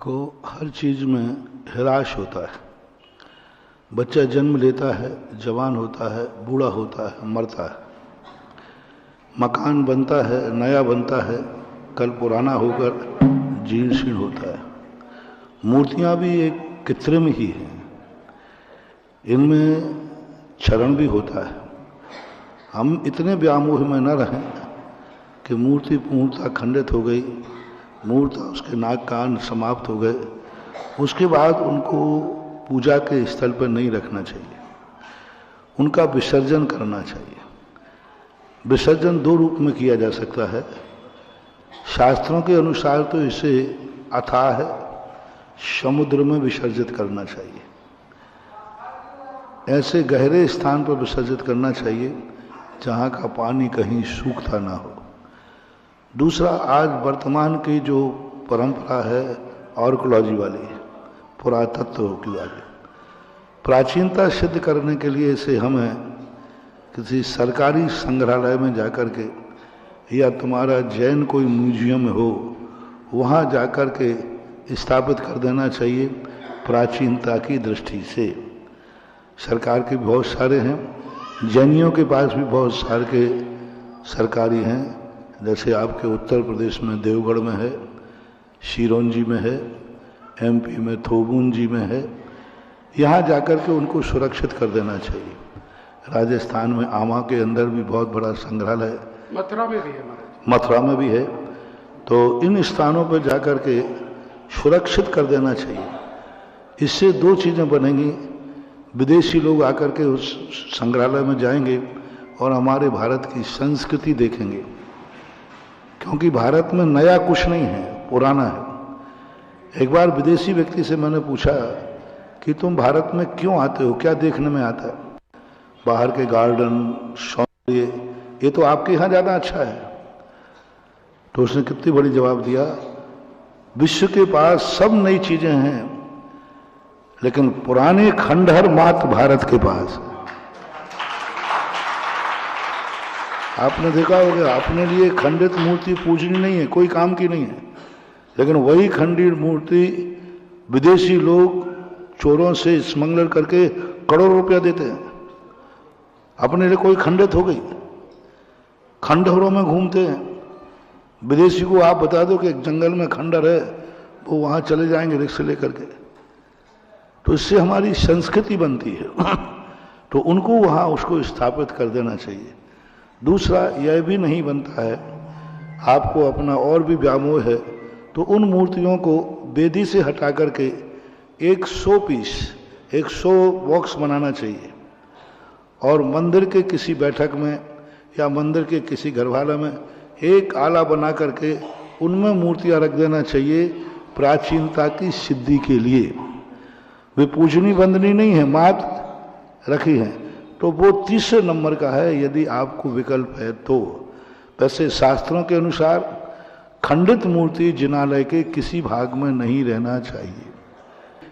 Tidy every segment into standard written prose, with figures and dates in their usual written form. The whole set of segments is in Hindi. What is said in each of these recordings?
देखो, हर चीज़ में ह्रास होता है। बच्चा जन्म लेता है, जवान होता है, बूढ़ा होता है, मरता है। मकान बनता है, नया बनता है, कल पुराना होकर जीर्ण शीर्ण होता है। मूर्तियाँ भी एक कृत्रिम ही हैं, इनमें क्षरण भी होता है। हम इतने व्यामोह में न रहें कि मूर्ति पूर्णतः खंडित हो गई, मूर्ति उसके नाक कान समाप्त हो गए, उसके बाद उनको पूजा के स्थल पर नहीं रखना चाहिए, उनका विसर्जन करना चाहिए। विसर्जन दो रूप में किया जा सकता है। शास्त्रों के अनुसार तो इसे अथाह समुद्र में विसर्जित करना चाहिए, ऐसे गहरे स्थान पर विसर्जित करना चाहिए जहाँ का पानी कहीं सूखता ना हो। दूसरा, आज वर्तमान की जो परंपरा है आर्कियोलॉजी वाली, पुरातत्व की वाली, प्राचीनता सिद्ध करने के लिए इसे हमें किसी सरकारी संग्रहालय में जाकर के, या तुम्हारा जैन कोई म्यूजियम हो, वहाँ जाकर के स्थापित कर देना चाहिए प्राचीनता की दृष्टि से। सरकार के बहुत सारे हैं, जैनियों के पास भी बहुत सारे के सरकारी हैं, जैसे आपके उत्तर प्रदेश में देवगढ़ में है, सिरोंजी में है, एमपी में थोबुंजी में है। यहाँ जाकर के उनको सुरक्षित कर देना चाहिए। राजस्थान में आमा के अंदर भी बहुत बड़ा संग्रहालय है, मथुरा में भी है, मथुरा में भी है। तो इन स्थानों पर जाकर के सुरक्षित कर देना चाहिए। इससे दो चीज़ें बनेंगी, विदेशी लोग आकर के उस संग्रहालय में जाएंगे और हमारे भारत की संस्कृति देखेंगे, क्योंकि भारत में नया कुछ नहीं है, पुराना है। एक बार विदेशी व्यक्ति से मैंने पूछा कि तुम भारत में क्यों आते हो, क्या देखने में आता है? बाहर के गार्डन, सौंदर्य, ये तो आपके यहाँ ज़्यादा अच्छा है। तो उसने कितनी बड़ी जवाब दिया, विश्व के पास सब नई चीज़ें हैं, लेकिन पुराने खंडहर मात्र भारत के पास है। आपने देखा होगा, अपने लिए खंडित मूर्ति पूजनी नहीं है, कोई काम की नहीं है, लेकिन वही खंडित मूर्ति विदेशी लोग चोरों से स्मगलर करके करोड़ों रुपया देते हैं। अपने लिए कोई खंडित हो गई, खंडहरों में घूमते हैं। विदेशी को आप बता दो कि एक जंगल में खंडहर है, वो वहाँ चले जाएंगे रिक्शा लेकर के। तो इससे हमारी संस्कृति बनती है, तो उनको वहाँ उसको स्थापित कर देना चाहिए। दूसरा, यह भी नहीं बनता है, आपको अपना और भी व्यामोह है, तो उन मूर्तियों को वेदी से हटा करके एक 100 पीस, 100 बॉक्स बनाना चाहिए, और मंदिर के किसी बैठक में या मंदिर के किसी घरवाला में एक आला बना करके उनमें मूर्तियाँ रख देना चाहिए, प्राचीनता की सिद्धि के लिए। वे पूजनी बंदनी नहीं है, मात्र रखी हैं, तो वो तीसरे नंबर का है, यदि आपको विकल्प है तो। वैसे शास्त्रों के अनुसार खंडित मूर्ति जिनालय के किसी भाग में नहीं रहना चाहिए,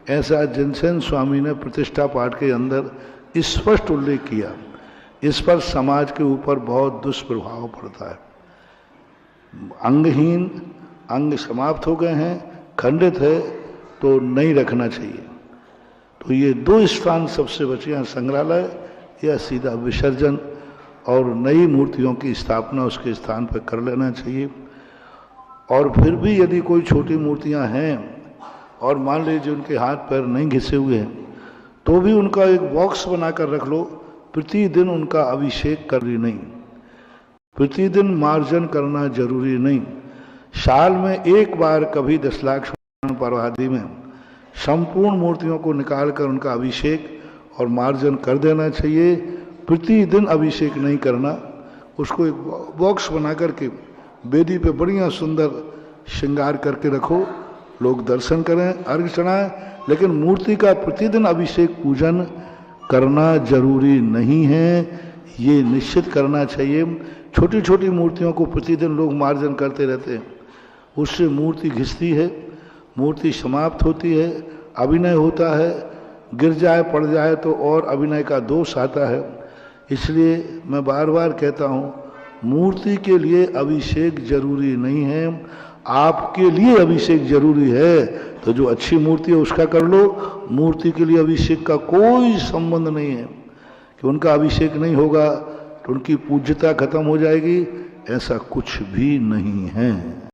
ऐसा जिनसेन स्वामी ने प्रतिष्ठा पाठ के अंदर स्पष्ट उल्लेख किया। इस पर समाज के ऊपर बहुत दुष्प्रभाव पड़ता है। अंगहीन, अंग समाप्त हो गए हैं, खंडित है, तो नहीं रखना चाहिए। तो ये दो स्थान सबसे बचे हैं, संग्रहालय या सीधा विसर्जन, और नई मूर्तियों की स्थापना उसके स्थान पर कर लेना चाहिए। और फिर भी यदि कोई छोटी मूर्तियां हैं और मान लीजिए उनके हाथ पैर नहीं घिसे हुए हैं, तो भी उनका एक बॉक्स बनाकर रख लो। प्रतिदिन उनका अभिषेक करनी नहीं, प्रतिदिन मार्जन करना जरूरी नहीं। साल में एक बार कभी 10 लाख पर्व आदि में संपूर्ण मूर्तियों को निकाल कर उनका अभिषेक और मार्जन कर देना चाहिए। प्रतिदिन अभिषेक नहीं करना, उसको एक बॉक्स बना करके वेदी पे बढ़िया सुंदर श्रृंगार करके रखो, लोग दर्शन करें, अर्घ चढ़ाएं, लेकिन मूर्ति का प्रतिदिन अभिषेक पूजन करना जरूरी नहीं है, ये निश्चित करना चाहिए। छोटी छोटी मूर्तियों को प्रतिदिन लोग मार्जन करते रहते हैं, उससे मूर्ति घिसती है, मूर्ति समाप्त होती है, अभिनय होता है, गिर जाए पड़ जाए तो और अभिनय का दोष आता है। इसलिए मैं बार बार कहता हूँ, मूर्ति के लिए अभिषेक जरूरी नहीं है। आपके लिए अभिषेक जरूरी है तो जो अच्छी मूर्ति है उसका कर लो। मूर्ति के लिए अभिषेक का कोई संबंध नहीं है कि उनका अभिषेक नहीं होगा तो उनकी पूज्यता खत्म हो जाएगी, ऐसा कुछ भी नहीं है।